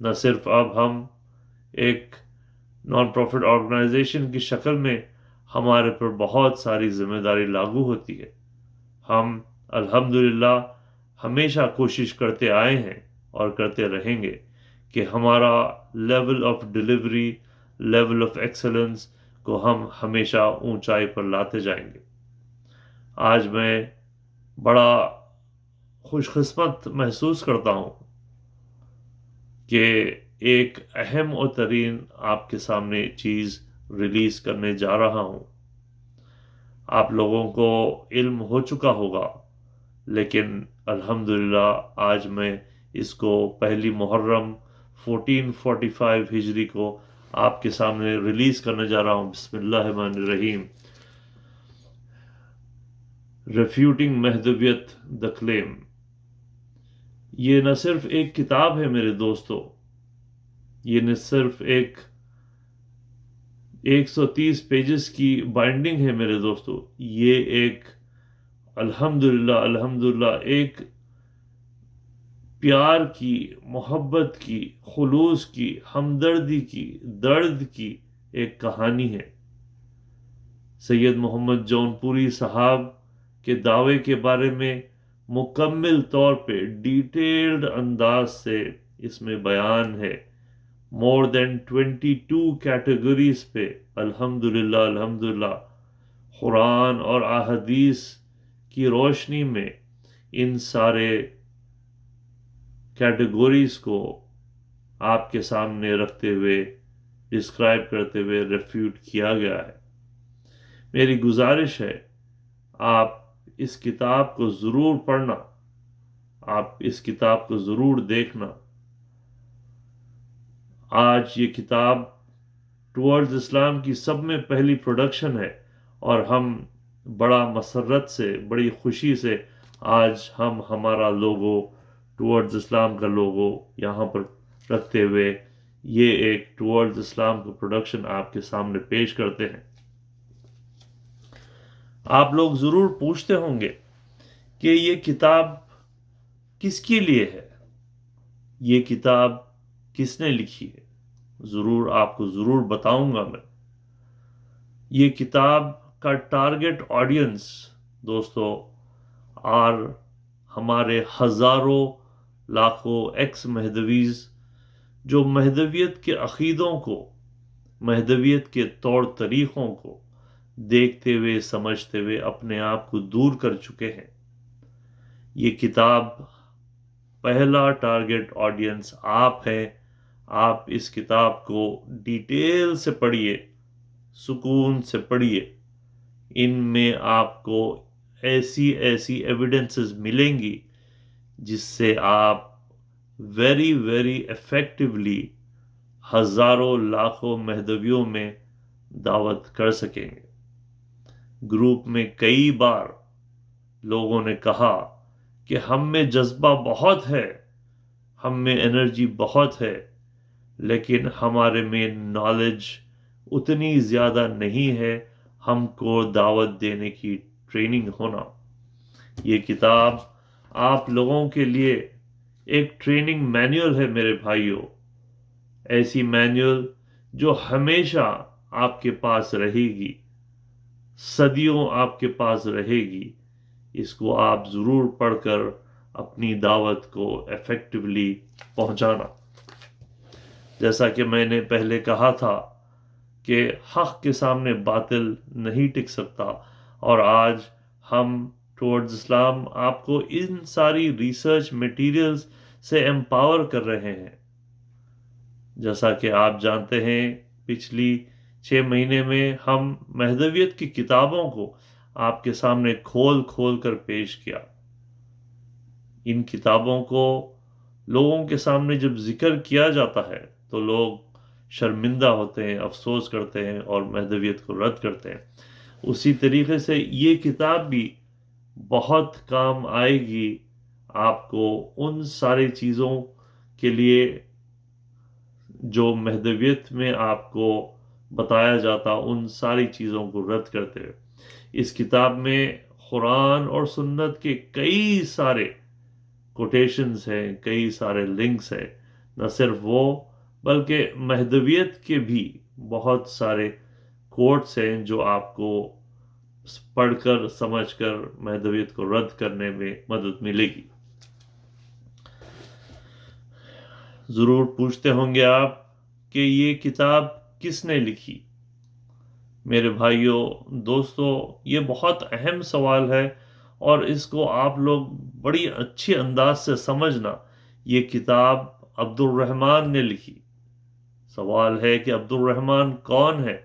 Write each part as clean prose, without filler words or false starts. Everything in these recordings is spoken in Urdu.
نہ صرف اب ہم ایک نان پروفٹ آرگنائزیشن کی شکل میں ہمارے پر بہت ساری ذمہ داری لاگو ہوتی ہے، ہم الحمدللہ ہمیشہ کوشش کرتے آئے ہیں اور کرتے رہیں گے کہ ہمارا level of delivery, level of excellence کو ہم ہمیشہ اونچائی پر لاتے جائیں گے۔ آج میں بڑا خوش قسمت محسوس کرتا ہوں کہ ایک اہم و ترین آپ کے سامنے چیز ریلیز کرنے جا رہا ہوں۔ آپ لوگوں کو علم ہو چکا ہوگا، لیکن الحمدللہ آج میں اس کو پہلی محرم 1445 ہجری کو آپ کے سامنے ریلیز کرنے جا رہا ہوں۔ بسم اللہ الرحمن الرحیم۔ ریفیوٹنگ مہدویت دا کلیم۔ یہ نہ صرف ایک کتاب ہے میرے دوستو، یہ نہ صرف ایک 130 پیجز کی بائنڈنگ ہے میرے دوستو، یہ ایک الحمدللہ ایک پیار کی، محبت کی، خلوص کی، ہمدردی کی، درد کی ایک کہانی ہے۔ سید محمد جون پوری صاحب کے دعوے کے بارے میں مکمل طور پہ ڈیٹیلڈ انداز سے اس میں بیان ہے، مور دین 22 کیٹیگریز پہ الحمدللہ قرآن اور احادیث کی روشنی میں ان سارے کیٹیگوریز کو آپ کے سامنے رکھتے ہوئے، ڈسکرائب کرتے ہوئے ریفیوٹ کیا گیا ہے۔ میری گزارش ہے آپ اس کتاب کو ضرور پڑھنا، آپ اس کتاب کو ضرور دیکھنا۔ آج یہ کتاب ٹورڈز اسلام کی سب میں پہلی پروڈکشن ہے، اور ہم بڑا مسرت سے، بڑی خوشی سے آج ہم ہمارا لوگو، ٹورڈز اسلام کا لوگو یہاں پر رکھتے ہوئے یہ ایک ٹورڈز اسلام کا پروڈکشن آپ کے سامنے پیش کرتے ہیں۔ آپ لوگ ضرور پوچھتے ہوں گے کہ یہ کتاب کس کے لیے ہے، یہ کتاب کس نے لکھی ہے؟ ضرور آپ کو ضرور بتاؤں گا میں۔ یہ کتاب کا ٹارگٹ آڈینس دوستو اور ہمارے ہزاروں لاکھوں ایکس مہدویز جو مہدویت کے عقیدوں کو، مہدویت کے طور طریقوں کو دیکھتے ہوئے، سمجھتے ہوئے اپنے آپ کو دور کر چکے ہیں۔ یہ کتاب پہلا ٹارگٹ آڈینس آپ ہیں۔ آپ اس کتاب کو ڈیٹیل سے پڑھیے، سکون سے پڑھیے۔ ان میں آپ کو ایسی ایویڈنسز ملیں گی جس سے آپ ویری ایفیکٹولی ہزاروں لاکھوں مہدویوں میں دعوت کر سکیں گے۔ گروپ میں کئی بار لوگوں نے کہا کہ ہم میں جذبہ بہت ہے، ہم میں انرجی بہت ہے، لیکن ہمارے میں نالج اتنی زیادہ نہیں ہے ہم کو دعوت دینے کی ٹریننگ ہونا۔ یہ کتاب آپ لوگوں کے لیے ایک ٹریننگ مینیول ہے میرے بھائیوں، ایسی مینیول جو ہمیشہ آپ کے پاس رہے گی، صدیوں آپ کے پاس رہے گی۔ اس کو آپ ضرور پڑھ کر اپنی دعوت کو ایفیکٹولی پہنچانا۔ جیسا کہ میں نے پہلے کہا تھا کہ حق کے سامنے باطل نہیں ٹک سکتا، اور آج ہم ٹورڈز اسلام آپ کو ان ساری ریسرچ میٹیریلز سے ایمپاور کر رہے ہیں۔ جیسا کہ آپ جانتے ہیں پچھلی 6 مہینے میں ہم مہدویت کی کتابوں کو آپ کے سامنے کھول کر پیش کیا۔ ان کتابوں کو لوگوں کے سامنے جب ذکر کیا جاتا ہے تو لوگ شرمندہ ہوتے ہیں، افسوس کرتے ہیں اور مہدویت کو رد کرتے ہیں۔ اسی طریقے سے یہ کتاب بھی بہت کام آئے گی آپ کو ان ساری چیزوں کے لیے جو مہدویت میں آپ کو بتایا جاتا، ان ساری چیزوں کو رد کرتے ہیں۔ اس کتاب میں قرآن اور سنت کے کئی سارے کوٹیشنز ہیں، کئی سارے لنکس ہیں نہ صرف وہ بلکہ مہدویت کے بھی بہت سارے کوٹس ہیں جو آپ کو پڑھ کر سمجھ کر مہدویت کو رد کرنے میں مدد ملے گی۔ ضرور پوچھتے ہوں گے آپ کہ یہ کتاب کس نے لکھی؟ میرے بھائیوں دوستو، یہ بہت اہم سوال ہے اور اس کو آپ لوگ بڑی اچھی انداز سے سمجھنا۔ یہ کتاب عبد الرحمن نے لکھی۔ سوال ہے کہ عبد الرحمن کون ہے؟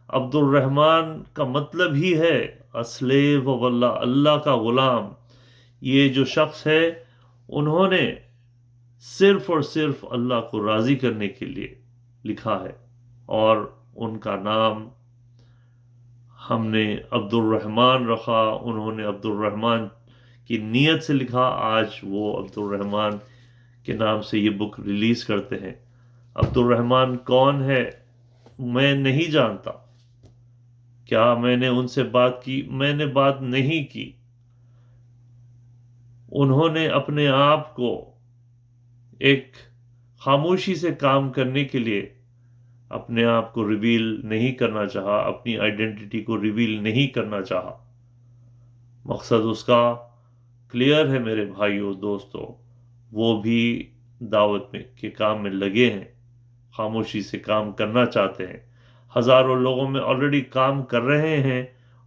عبد الرحمن کا مطلب ہی ہے اسلیو واللہ، اللہ کا غلام۔ یہ جو شخص ہے انہوں نے صرف اور صرف اللہ کو راضی کرنے کے لیے لکھا ہے، اور ان کا نام ہم نے عبد الرحمن رکھا۔ انہوں نے عبد الرحمن کی نیت سے لکھا، آج وہ عبد الرحمن کے نام سے یہ بک ریلیز کرتے ہیں۔ عبد الرحمن کون ہے میں نہیں جانتا۔ کیا میں نے ان سے بات کی؟ میں نے بات نہیں کی۔ انہوں نے اپنے آپ کو ایک خاموشی سے کام کرنے کے لیے اپنے آپ کو ریویل نہیں کرنا چاہا، اپنی آئیڈینٹی کو ریویل نہیں کرنا چاہا۔ مقصد اس کا کلیئر ہے میرے بھائیوں دوستو، وہ بھی دعوت میں کے کام میں لگے ہیں، خاموشی سے کام کرنا چاہتے ہیں، ہزاروں لوگوں میں آلریڈی کام کر رہے ہیں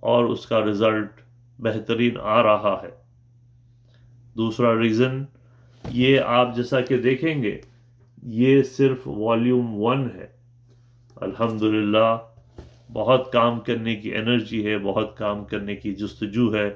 اور اس کا رزلٹ بہترین آ رہا ہے۔ دوسرا ریزن یہ آپ جیسا کہ دیکھیں گے، یہ صرف والیوم 1 ہے۔ الحمدللہ بہت کام کرنے کی انرجی ہے، بہت کام کرنے کی جستجو ہے،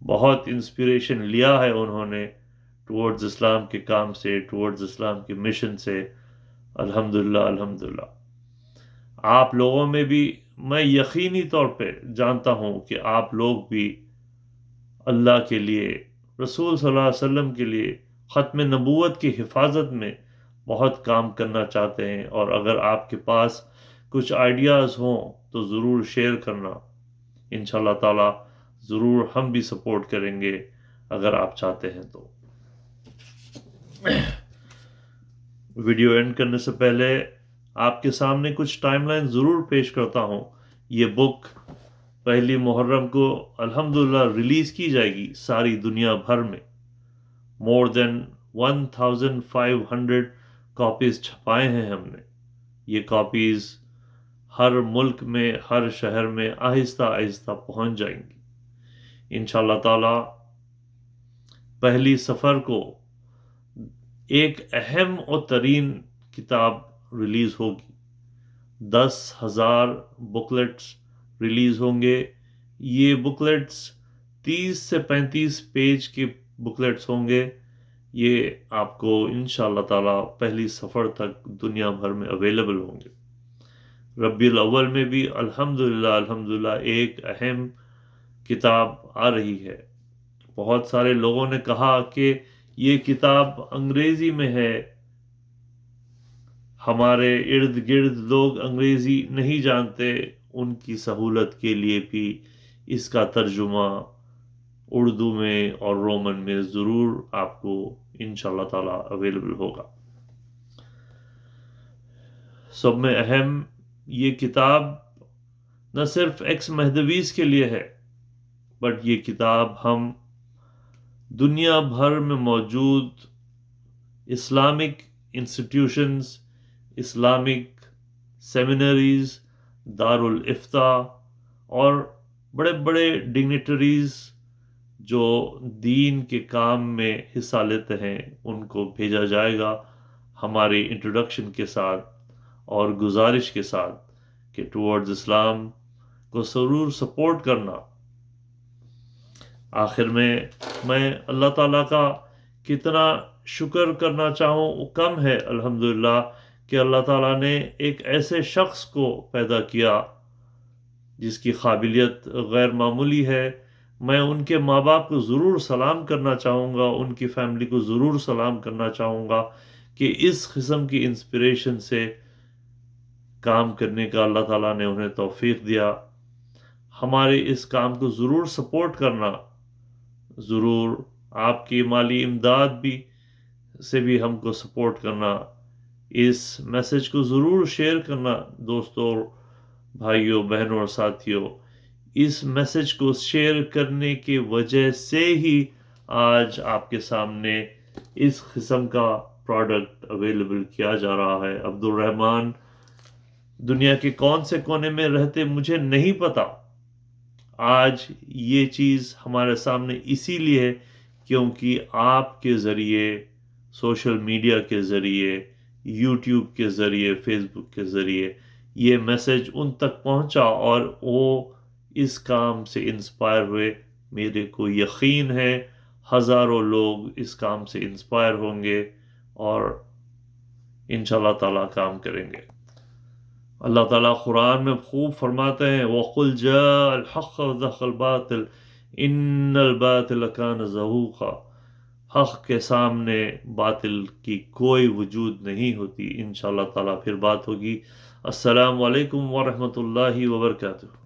بہت انسپریشن لیا ہے انہوں نے ٹورڈز اسلام کے کام سے، ٹورڈز اسلام کے مشن سے۔ الحمدللہ الحمدللہ آپ لوگوں میں بھی میں یقینی طور پہ جانتا ہوں کہ آپ لوگ بھی اللہ کے لیے، رسول صلی اللہ علیہ وسلم کے لیے، ختم نبوت کی حفاظت میں بہت کام کرنا چاہتے ہیں، اور اگر آپ کے پاس کچھ آئیڈیاز ہوں تو ضرور شیئر کرنا۔ انشاءاللہ تعالی ضرور ہم بھی سپورٹ کریں گے اگر آپ چاہتے ہیں تو۔ ویڈیو اینڈ کرنے سے پہلے آپ کے سامنے کچھ ٹائم لائن ضرور پیش کرتا ہوں۔ یہ بک 1 محرم کو الحمدللہ ریلیز کی جائے گی ساری دنیا بھر میں۔ مور دین 1500 کاپیز چھپائے ہیں ہم نے۔ یہ کاپیز ہر ملک میں، ہر شہر میں آہستہ آہستہ پہنچ جائیں گی انشاءاللہ تعالی۔ 1 صفر کو ایک اہم و ترین کتاب ریلیز ہوگی۔ 10,000 بکلیٹس ریلیز ہوں گے۔ یہ بکلیٹس 30 سے 35 پیج کے بکلیٹس ہوں گے۔ یہ آپ کو انشاءاللہ تعالی 1 صفر تک دنیا بھر میں اویلیبل ہوں گے۔ ربیع الاول میں بھی الحمدللہ ایک اہم کتاب آ رہی ہے۔ بہت سارے لوگوں نے کہا کہ یہ کتاب انگریزی میں ہے، ہمارے ارد گرد لوگ انگریزی نہیں جانتے، ان کی سہولت کے لیے بھی اس کا ترجمہ اردو میں اور رومن میں ضرور آپ کو انشاءاللہ تعالی اویلیبل ہوگا۔ سب میں اہم، یہ کتاب نہ صرف ایکس مہدویز کے لیے ہے، بٹ یہ کتاب ہم دنیا بھر میں موجود اسلامک انسٹیٹیوشنز، اسلامک سیمینریز، دارالافتاء اور بڑے بڑے ڈگنیٹریز جو دین کے کام میں حصہ لیتے ہیں ان کو بھیجا جائے گا، ہماری انٹروڈکشن کے ساتھ اور گزارش کے ساتھ کہ ٹورڈز اسلام کو ضرور سپورٹ کرنا۔ آخر میں اللہ تعالیٰ کا کتنا شکر کرنا چاہوں وہ کم ہے الحمدللہ کہ اللہ تعالیٰ نے ایک ایسے شخص کو پیدا کیا جس کی قابلیت غیر معمولی ہے۔ میں ان کے ماں باپ کو ضرور سلام کرنا چاہوں گا، ان کی فیملی کو ضرور سلام کرنا چاہوں گا کہ اس قسم کی انسپریشن سے کام کرنے کا اللہ تعالیٰ نے انہیں توفیق دیا۔ ہمارے اس کام کو ضرور سپورٹ کرنا، ضرور آپ کی مالی امداد بھی سے بھی ہم کو سپورٹ کرنا۔ اس میسیج کو ضرور شیئر کرنا دوستوں، بھائیوں، بہنوں اور ساتھیوں۔ اس میسیج کو شیئر کرنے کی وجہ سے ہی آج آپ کے سامنے اس قسم کا پروڈکٹ اویلیبل کیا جا رہا ہے۔ عبد الرحمن دنیا کے کون سے کونے میں رہتے مجھے نہیں پتا، آج یہ چیز ہمارے سامنے اسی لیے ہے کیونکہ آپ کے ذریعے، سوشل میڈیا کے ذریعے، یوٹیوب کے ذریعے، فیس بک کے ذریعے یہ میسیج ان تک پہنچا اور وہ اس کام سے انسپائر ہوئے۔ میرے کو یقین ہے ہزاروں لوگ اس کام سے انسپائر ہوں گے اور انشاءاللہ تعالیٰ کام کریں گے۔ اللہ تعالیٰ قرآن میں خوب فرماتے ہیں وَقُلْ جَاءَ الْحَقُّ وَزَهَقَ الْبَاطِلُ إِنَّ الْبَاطِلَ كَانَ زَهُوقًا۔ حق کے سامنے باطل کی کوئی وجود نہیں ہوتی۔ انشاءاللہ تعالیٰ پھر بات ہوگی۔ السلام علیکم ورحمۃ اللہ وبرکاتہ۔